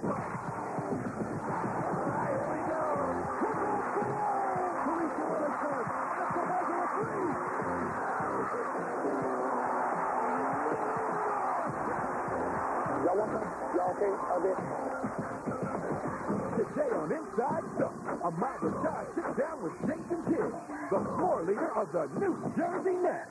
Today on Inside Stuff, Ahmad Rashad sits down with Jason Kidd, the floor leader of the New Jersey Nets.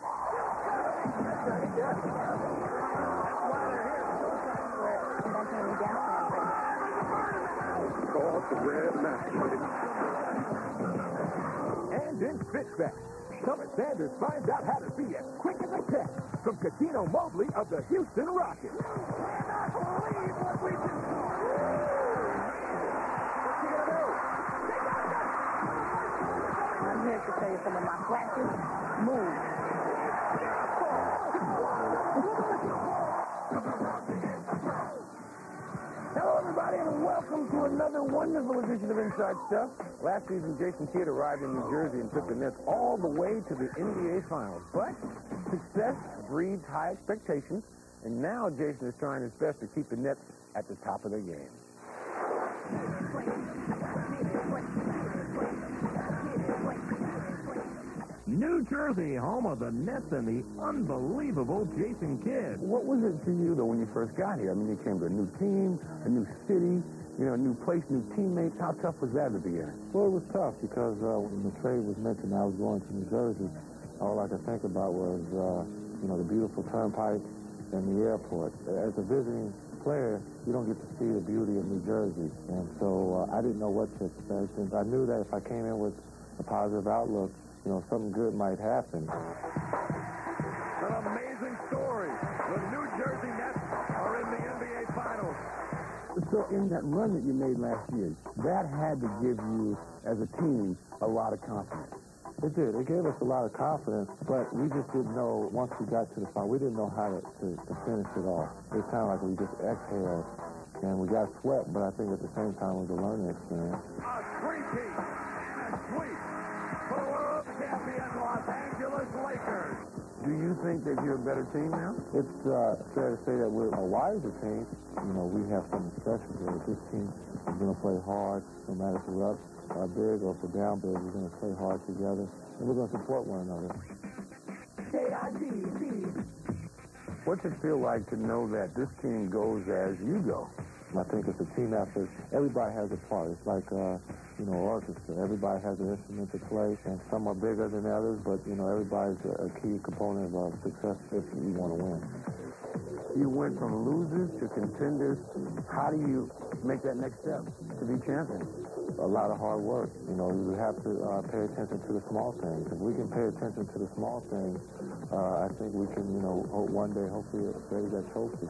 And in Fitback, Summer Sanders finds out how to be as quick as a cat from Cuttino Mobley of the Houston Rockets. I'm here to tell you some of my flashes moves. Hello, everybody, and welcome to another wonderful edition of Inside Stuff. Last season, Jason Kidd arrived in New Jersey and took the Nets all the way to the NBA Finals. But success breeds high expectations, and now Jason is trying his best to keep the Nets at the top of their game. New Jersey, home of the Nets and the unbelievable Jason Kidd. What was it for you, though, when you first got here? I mean, you came to a new team, a new city, you know, a new place, new teammates. How tough was that at the beginning? Well, it was tough because when the trade was mentioned, I was going to New Jersey. All I could think about was, you know, the beautiful turnpike and the airport. As a visiting player, you don't get to see the beauty of New Jersey. And so I didn't know what to expect. And I knew that if I came in with a positive outlook, you know, something good might happen. An amazing story. The New Jersey Nets are in the NBA Finals. So in that run that you made last year, that had to give you, as a team, a lot of confidence. It did. It gave us a lot of confidence, but we just didn't know, once we got to the final, we didn't know how to finish it off. It sounded like we just exhaled, and we got swept, but I think at the same time it was a learning experience. A three-peat and a sweep for the world champion Los Angeles Lakers. Do you think that you're a better team now? It's fair to say that we're a wiser team. You know, we have something special here. This team is going to play hard, no matter if we're up big or if we're down big. We're going to play hard together, and we're going to support one another. What's it feel like to know that this team goes as you go? I think it's a team effort. Everybody has a part. It's like, you know, orchestra. Everybody has an instrument to play, and some are bigger than others, but, you know, everybody's a key component of success if you want to win. You went from losers to contenders. How do you make that next step to be champions? A lot of hard work. You know, you have to pay attention to the small things. If we can pay attention to the small things, I think we can, you know, one day hopefully raise that trophy.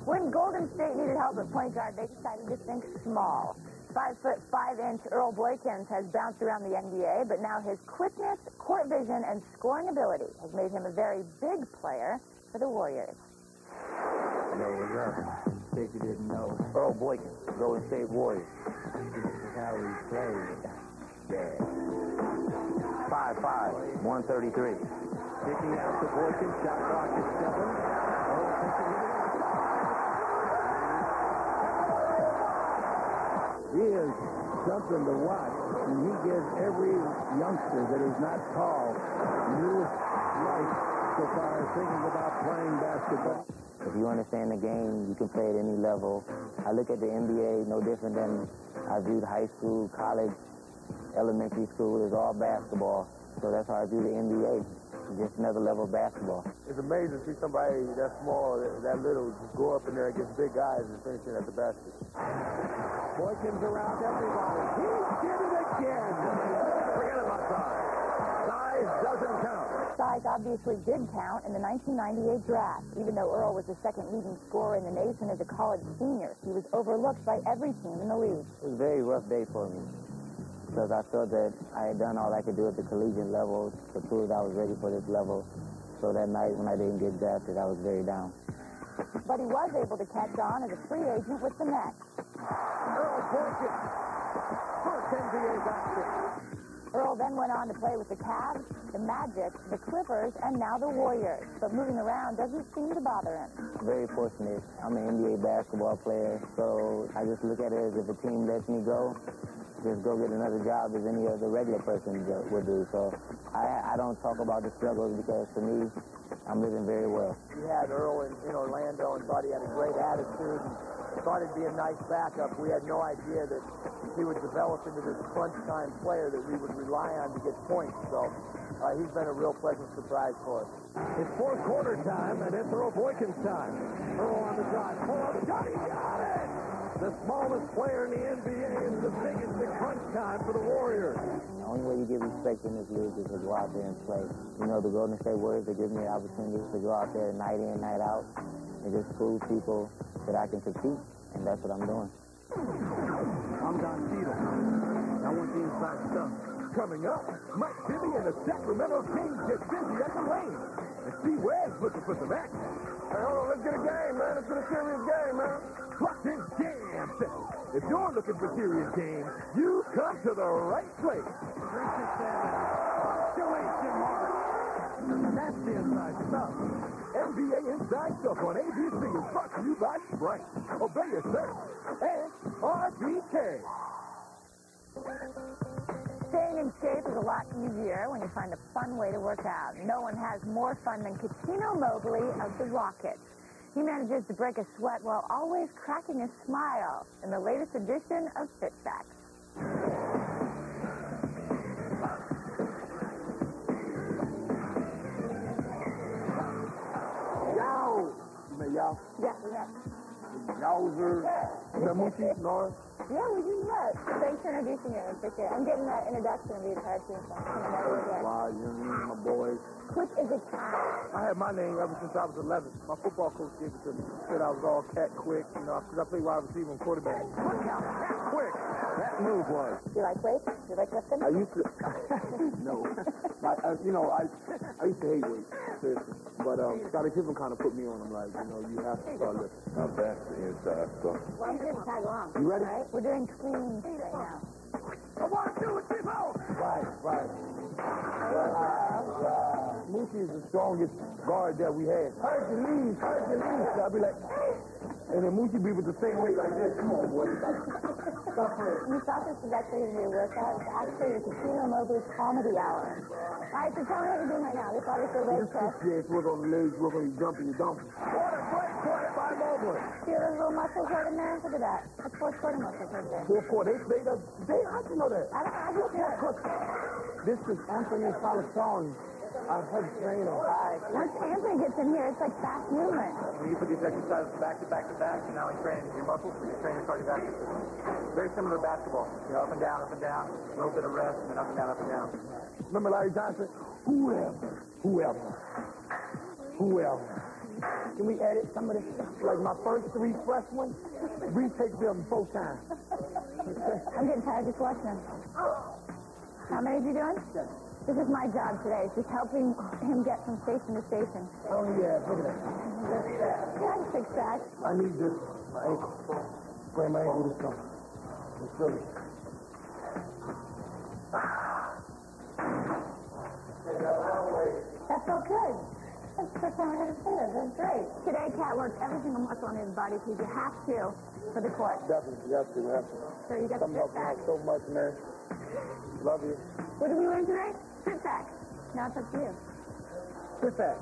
When Golden State needed help at point guard, they decided to think small. 5'5" Earl Boykins has bounced around the NBA, but now his quickness, court vision, and scoring ability has made him a very big player for the Warriors. Yo, what's up? In case you didn't know, Earl Boykins, Golden State Warriors. This is how we play. Yeah. 5'5", 133. Kicking out to Boykins, shot clock is 7. He is something to watch, and he gives every youngster that is not tall new life so far as thinking about playing basketball. If you understand the game, you can play at any level. I look at the NBA no different than I viewed high school, college, elementary school. It's all basketball. So that's how I view the NBA. It's just another level of basketball. It's amazing to see somebody that small, that little, just go up in there against big guys and finish it at the basket. Boykins around everybody. He did it again. Forget about size. Size doesn't count. Size obviously did count in the 1998 draft. Even though Earl was the second leading scorer in the nation as a college senior, he was overlooked by every team in the league. It was a very rough day for me because I felt that I had done all I could do at the collegiate level to prove I was ready for this level. So that night when I didn't get drafted, I was very down. But he was able to catch on as a free agent with the Nets. Earl Boykins, first NBA basket. Earl then went on to play with the Cavs, the Magic, the Clippers, and now the Warriors. But moving around doesn't seem to bother him. Very fortunate. I'm an NBA basketball player, so I just look at it as if a team lets me go, just go get another job as any other regular person would do. So I don't talk about the struggles because for me, I'm living very well. We had Earl in Orlando and thought he had a great attitude and thought he'd be a nice backup. We had no idea that he would develop into this crunch time player that we would rely on to get points. So he's been a real pleasant surprise for us. It's fourth quarter time, and it's Earl Boykins' time. Earl on the drive. Pull-up shot. He got it! The smallest player in the NBA is the biggest in crunch time for the Warriors. The only way you get respect in this league is to go out there and play. You know, the Golden State Warriors, they give me the opportunity to go out there night in, night out, and just prove people that I can compete, and that's what I'm doing. I'm Don Cheadle. I want the inside stuff. Coming up, Mike Bibby and the Sacramento Kings get busy at the lane. And Steve Webb's looking for some action. Hey, hold on, let's get a game, man. Let's get a serious game, man. Locked in Jam Session. If you're looking for serious games, you come to the right place. 367. Punctuation mark. That's the inside stuff. NBA Inside Stuff on ABC is brought to you by Sprite, Obey Yourself, and RBK. Staying in shape is a lot easier when you find a fun way to work out. No one has more fun than Cuttino Mobley of the Rockets. He manages to break a sweat while always cracking a smile in the latest edition of Fit Facts. Yow! You met Yow? Yes, we met. Yowzer. Is that Moochie? Nora? Yeah, we just met. Thanks for introducing you. I appreciate it. I'm getting that introduction of the entire team, so I'm coming over again. Wow, you know, my boys. Quick as a cat. I had my name ever since I was 11. My football coach gave it to me. Said I was all cat quick, you know, because I played wide receiver and quarterback. Look out, cat quick. That move was. Do you like weights? Do you like lifting? I used to. No. I used to hate weights, seriously. But Scottie Pippen kind of put me on them, like, you know, you have to start lifting. Now that's the inside stuff. Well, I'm going to tag along. You ready? Right? We're doing cleans right now. I want to do it, people! Right. Moochie is the strongest guard that we had. Hercules. I'll be like, and then Moochie be with the same weight like this. Come on, boy. Stop it. You thought this was actually going to be a workout. It's actually the Cuttino Mobley Comedy Hour. All right, so tell me what you're doing right now. This obviously leg press. Yes, work on the legs, work on your jumping, your dumping. What a great play by Mobley. See those little muscles right in there? Look at that. That's fourth quarter muscles right there. Fourth quarter. How'd you know that? I just know. This is Anthony Salasong. I've had train on. Once Anthony gets in here, it's like fast movement. When you put these exercises back to back to back, and now you're training your muscles, and you're training your cardiovascular system. Very similar to basketball. You know, up and down, a little bit of rest, and then up and down, up and down. Remember Larry Johnson? Whoever. Can we edit some of this? Like my first 3 fresh ones, retake them 4 times. I'm getting tired just watching him. How many are you doing? This is my job today. It's just helping him get from station to station. Oh, yeah, look at that. Yeah, I can fix that. I need this. My ankle. Sprain my ankle this summer. It's silly. That felt good. That's the first time I heard it say that. That's great. Today, Cat works every single muscle in his body because you have to for the court. Definitely, you have to. So you got to Some fit help me back. out so much, man. Love you. What did we learn today? Fit back. Now it's up to you. Sit back.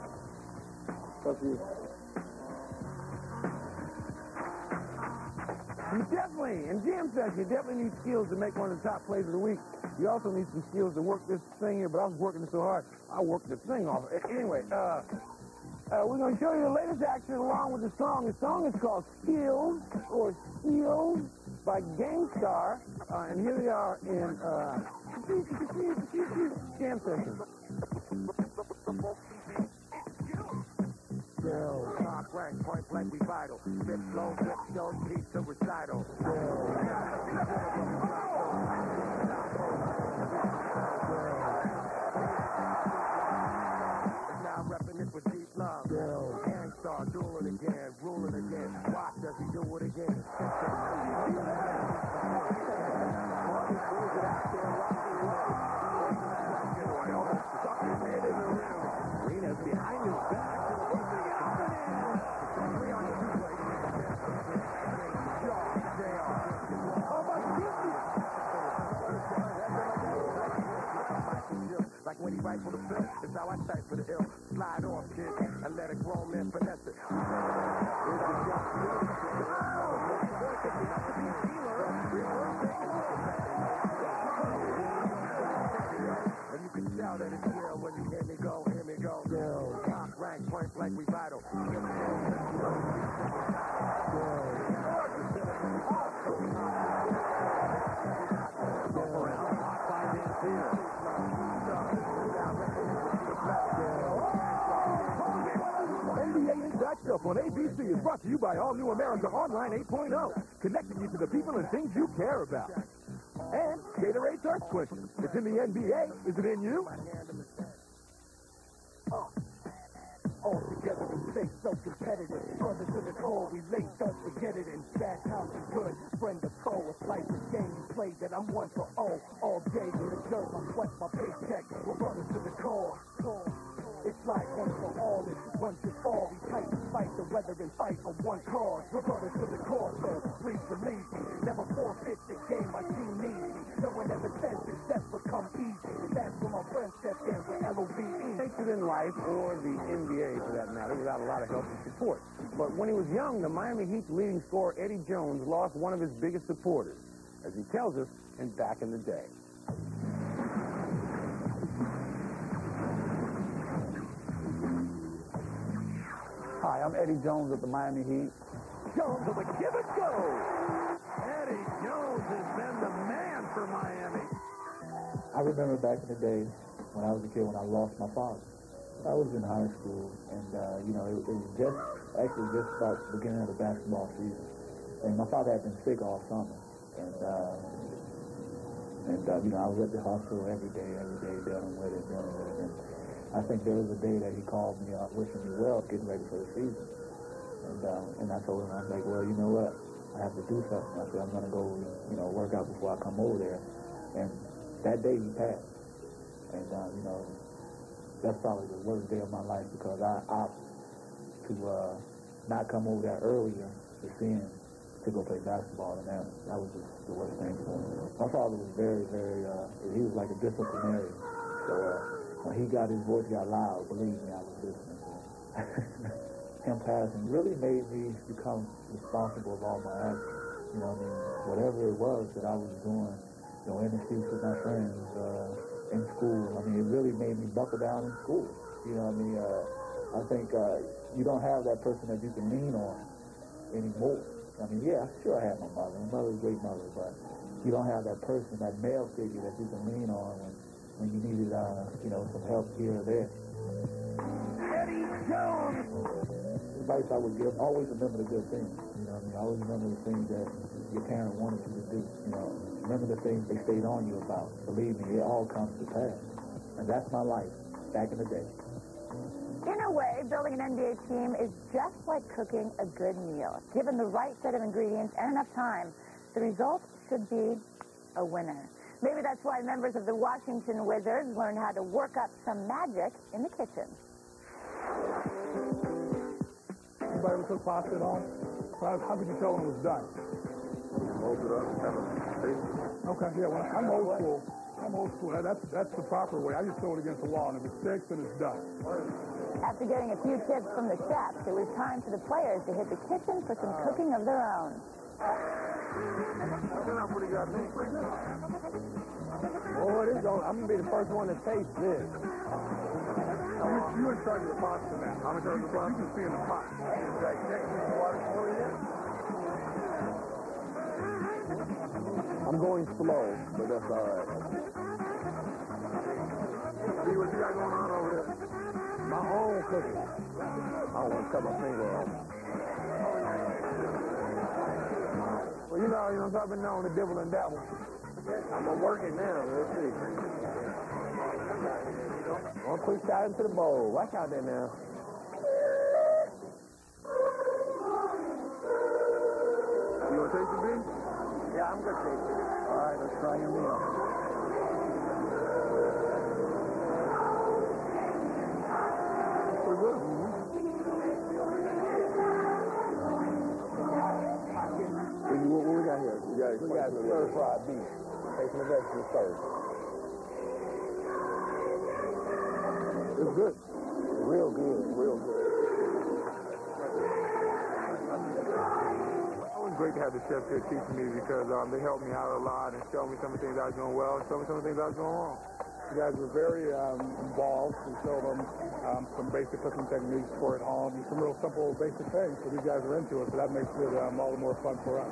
Love you. You definitely, in Jam Session, you definitely need skills to make one of the top plays of the week. You also need some skills to work this thing here, but I was working it so hard, I worked this thing off. Anyway, we're going to show you the latest action along with the song. The song is called Skills, or Skills, by Gangstar. And here we are in Jam Session. Top rank, point blank, we vital. Spit flow, flip shows, pizza recital. Now repping it with deep love. Gangstar, do it again, rule it again. Watch as he do it again. All these fools that out there rocking right for the bill. It's how I type for the ill. Slide off, kid, and let a grown man finesse it. And you can shout at it, yeah, when you hear me go, yo. Top rank, point blank, we vital. NBA Inside Stuff on ABC is brought to you by All New America Online 8.0, connecting you to the people and things you care about. And Gatorade Thirst Question. It's in the NBA. Is it in you? All together we stay so competitive. Brothers to the core, we late, don't forget it. In bad times and good, friend the foe. It's like the game you play that I'm one for all day. We observe my sweat, my paycheck. We're brothers to the core. It's like one for all, it's one to all. We fight to fight the weather and fight for one cause. We're brothers to the core, so please believe me. Never forfeit the game, my team needs me. No one ever says success become easy. That's when my friends step in with LOVE. Takes it in life, or the NBA for that matter, without a lot of help and support. But when he was young, the Miami Heat's leading scorer, Eddie Jones, lost one of his biggest supporters, as he tells us, back in the day. Hi, I'm Eddie Jones of the Miami Heat. Jones with a give and go. Eddie Jones has been the man for Miami. I remember back in the day when I was a kid when I lost my father. I was in high school, and, it was just about the beginning of the basketball season. And my father had been sick all summer. And I was at the hospital every day, dealing with it. And I think there was a day that he called me up wishing me well, getting ready for the season. And I told him, I was like, well, you know what? I have to do something. I said, I'm going to go, work out before I come over there. And that day he passed. And, that's probably the worst day of my life because I opted to not come over there earlier to see him to go play basketball. And that was just the worst thing for me. My father was very, very, he was like a disciplinarian. So when he got his voice got loud, believe me, I was listening to him. Him passing really made me become responsible of all my actions. Whatever it was that I was doing, in the streets with my friends, in school, it really made me buckle down in school. I think you don't have that person that you can lean on anymore. Yeah, sure I have my mother. My mother's a great mother, but you don't have that person, that male figure that you can lean on when you needed, some help here or there. Eddie Jones! Advice I would give, always remember the good things. Always remember the things that your parent wanted you to do. Remember the things they stayed on you about. Believe me, it all comes to pass. And that's my life back in the day. In a way, building an NBA team is just like cooking a good meal. Given the right set of ingredients and enough time, the result should be a winner. Maybe that's why members of the Washington Wizards learned how to work up some magic in the kitchen. Anybody ever cook pasta at home? How could you tell when it was done? Hold it up, kind of. Okay, yeah, well, I'm old school. That's the proper way. I just throw it against the wall, and if it sticks, then it's done. After getting a few tips from the chefs, it was time for the players to hit the kitchen for some cooking of their own. Oh, it is going. I'm going to be the first one to taste this. You're in charge of the pasta now. I'm in charge of the pasta. You can see in the pot. I'm going slow, but that's all right. See what you got going on over there? My own cooking. I don't want to cut my finger off. Well, I've been known to dibble and dabble. I'm going to work it now. Let's see. One quick shot into the bowl. Watch out there now. You want to taste the beef? Yeah, I'm good to taste it. All right, let's try your meal. Pretty good. What we got here? We got stir-fried beef. Taking the vegetables first. Real good. Real good, real good. It was great to have the chefs here teaching me because they helped me out a lot and showed me some of the things I was doing well and showed me some of the things I was doing wrong. You guys were very involved. We showed them some basic cooking techniques for at home and some real simple, basic things. So these guys are into it, so that makes it all the more fun for us.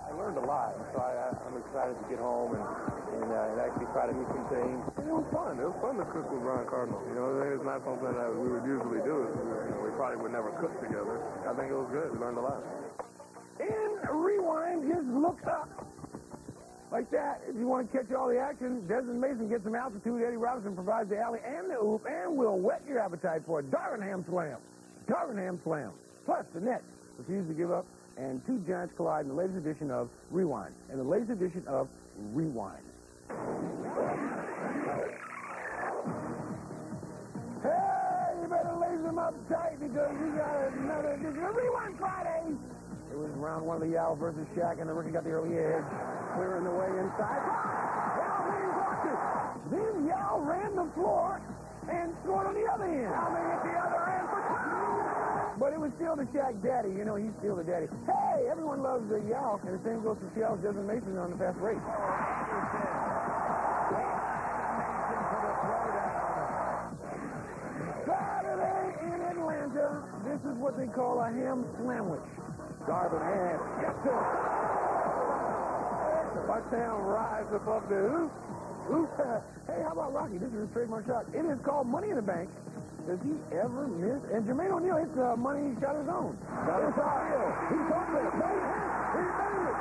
I learned a lot, so I'm excited to get home and actually try to do some things. It was fun. It was fun to cook with Ron Cardinal. You know, it's not something that we would usually do. We probably would never cook together. I think it was good. We learned a lot. And Rewind just looks up. Like that, if you want to catch all the action, Desmond Mason gets some altitude. Eddie Robinson provides the alley and the oop, and will whet your appetite for a Darvingham slam. Darvingham slam. Plus, the Nets refuse to give up, and two giants collide in the latest edition of Rewind. And the latest edition of Rewind. Hey, you better lace them up tight because we got another edition of Rewind Friday. It was round one of the Yao versus Shaq, and the rookie got the early edge. Clearing the way inside. Yao Ming blocked it. Then Yao ran the floor and scored on the other end. Yao Ming at the other end for two. But it was still the Shaq daddy. You know, he's still the daddy. Hey, everyone loves the Yao, and the same goes for Seattle's Desmond Mason on the fast break. Saturday in Atlanta, this is what they call a ham sandwich. Darvin Ham gets it. Touchdown rise above the hoop. Hey, how about Rocky? This is his trademark shot. It is called Money in the Bank. Does he ever miss? And Jermaine O'Neal hits money shot his own. Got his O'Neal. He took it. He made it.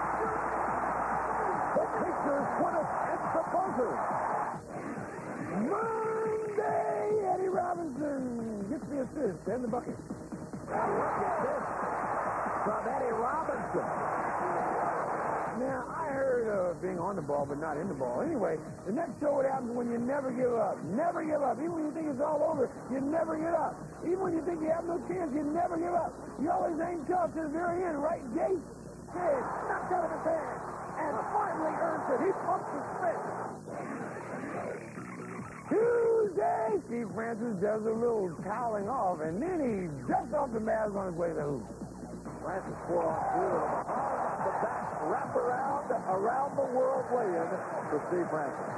The Pacers won it at the buzzer. Monday, Eddie Robinson gets the assist and the bucket. From Eddie Robinson. Now, I heard being on the ball but not in the ball. Anyway, the next show what happens when you never give up. Never give up. Even when you think it's all over, you never give up. Even when you think you have no chance, you never give up. You always aim tough to the very end, right, Jake? Jake knocked out of his hand and finally earns it. He pumps his fist. Tuesday, Steve Francis does a little toweling off, and then he jumps off the mask on his way to the hoop. Francis 4-on-2. The back wrap around the world weigh-in for Steve Francis.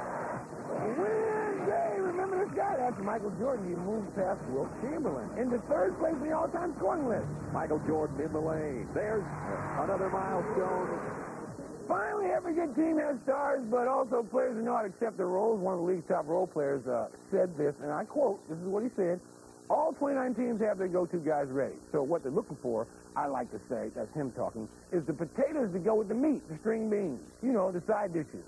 Wednesday, remember this guy? That's Michael Jordan. He moved past Wilt Chamberlain into third place in the all-time scoring list. Michael Jordan in the lane. There's another milestone. Finally, every good team has stars, but also players who know how to accept their roles. One of the league's top role players said this, and I quote, this is what he said, all 29 teams have their go-to guys ready. So what they're looking for, I like to say, that's him talking, is the potatoes to go with the meat, the string beans, you know, the side dishes.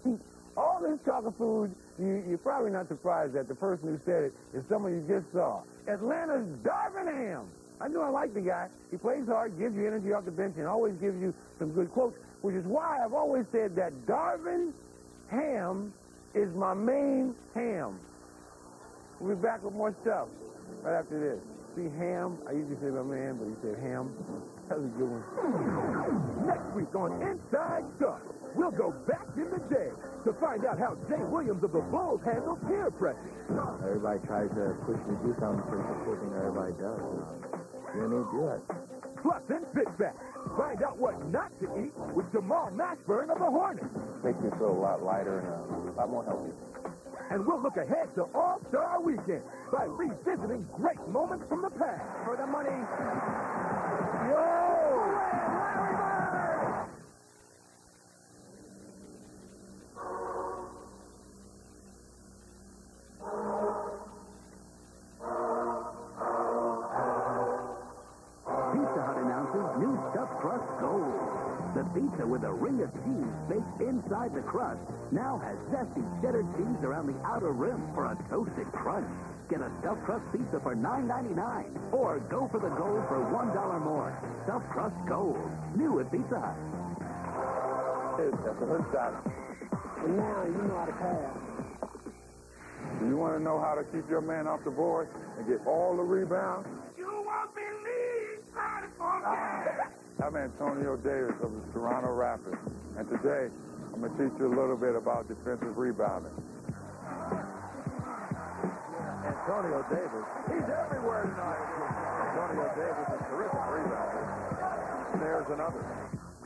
See, all this talk of food, you're probably not surprised that the person who said it is someone you just saw. Atlanta's Darvingham. I knew I liked the guy. He plays hard, gives you energy off the bench, and always gives you some good quotes, which is why I've always said that Darvin Ham is my main ham. We'll be back with more stuff right after this. See, Ham, I usually say my man, but he said Ham. That was a good one. Next week on Inside Stuff, we'll go back in the day to find out how Jay Williams of the Bulls handled peer pressure. Everybody tries to push me to do something for something everybody does. You don't need to do that. Plus, in Fit Back, find out what not to eat with Jamal Mashburn of the Hornets. Makes me feel a lot lighter and a lot more healthy. And we'll look ahead to All-Star Weekend by revisiting great moments from the past. For the money. Yo! Larry Bird! Pizza Hut announces new stuffed crust gold. The pizza with a ring of cheese baked inside the crust now has zesty cheddar cheese around the outer rim for a toasted crunch. Get a stuffed crust pizza for $9.99 or go for the gold for $1 more. Stuffed crust gold. New at Pizza Hut. That's a hook shot. And now you know how to pass. Do you want to know how to keep your man off the board and get all the rebounds? You won't believe how to forget. I'm Antonio Davis of the Toronto Raptors, and today I'm going to teach you a little bit about defensive rebounding. And Antonio Davis. He's everywhere tonight. Antonio Davis is terrific rebounder. There's another.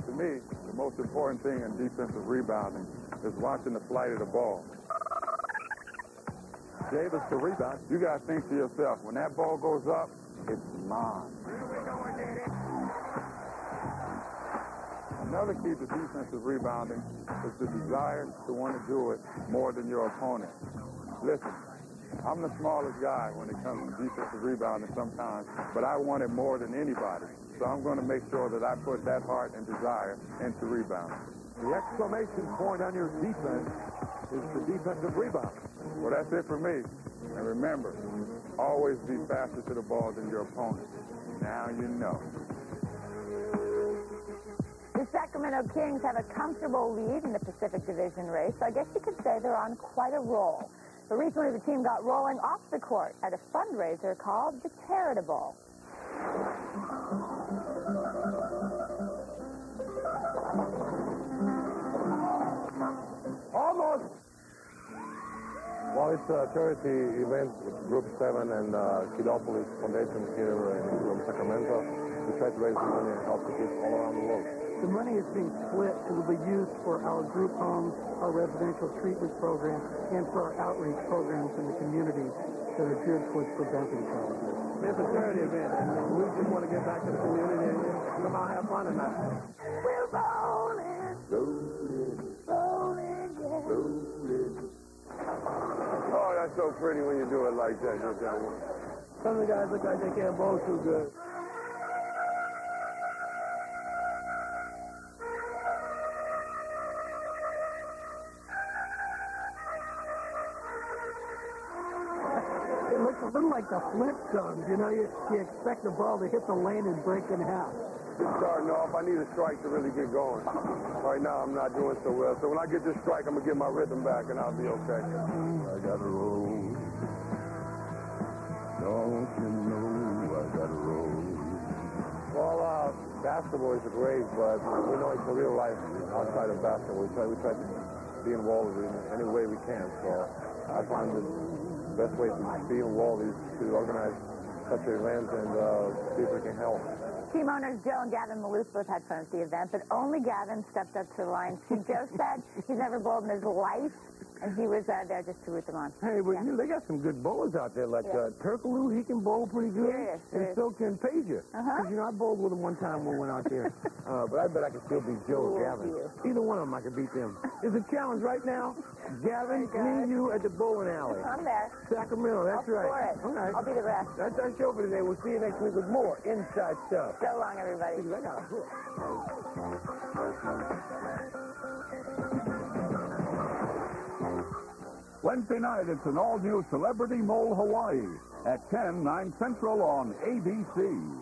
To me, the most important thing in defensive rebounding is watching the flight of the ball. Davis to rebound. You got to think to yourself, when that ball goes up, it's mine. Another key to defensive rebounding is the desire to want to do it more than your opponent. Listen, I'm the smallest guy when it comes to defensive rebounding sometimes, but I want it more than anybody. So I'm going to make sure that I put that heart and desire into rebounding. The exclamation point on your defense is the defensive rebound. Well, that's it for me. And remember, always be faster to the ball than your opponent. Now you know. The Sacramento Kings have a comfortable lead in the Pacific Division race, so I guess you could say they're on quite a roll. But recently the team got rolling off the court at a fundraiser called the Charitable. Almost. Well, it's a charity event with Group 7 and Kidopolis Foundation here in Sacramento. We try to raise money and help kids all around the world. The money is being split and will be used for our group homes, our residential treatment program, and for our outreach programs in the communities that are geared towards preventing challenges. It's a charity event, and we just want to get back to the community and somehow have fun tonight. We're rolling, rolling, yeah. Oh, that's so pretty when you do it like that. Some of the guys look like they can't bowl too good. It looks a little like the Flintstones. You know, you expect the ball to hit the lane and break in half. Starting off, I need a strike to really get going. Right now, I'm not doing so well. So when I get this strike, I'm going to get my rhythm back, and I'll be okay. I got to roll. Don't you know I got to roll? Well, basketball is great, but we know it's a real life outside of basketball. We try to be involved in any way we can. So I find the best way to be involved is to organize such an event and see if we can help. Team owners Joe and Gavin Maloof both had fun at the event, but only Gavin stepped up to the line. See, Joe said he's never bowled in his life, and he was there just to root them on. Hey, but you know, they got some good bowlers out there, like Turkaloo. He can bowl pretty good. And so can Pager. Because, you know, I bowled with him one time when we went out there. But I bet I could still beat Joe or Gavin. Either one of them, I could beat them. It's a challenge right now. Gavin, me and you at the bowling alley. I'm there. Sacramento, that's I'll right. score it. All right. I'll be the rest. That's our show for today. We'll see you next week with more Inside Stuff. So long, everybody. I got a hook. Wednesday night, it's an all-new Celebrity Mole Hawaii at 10, 9 Central on ABC.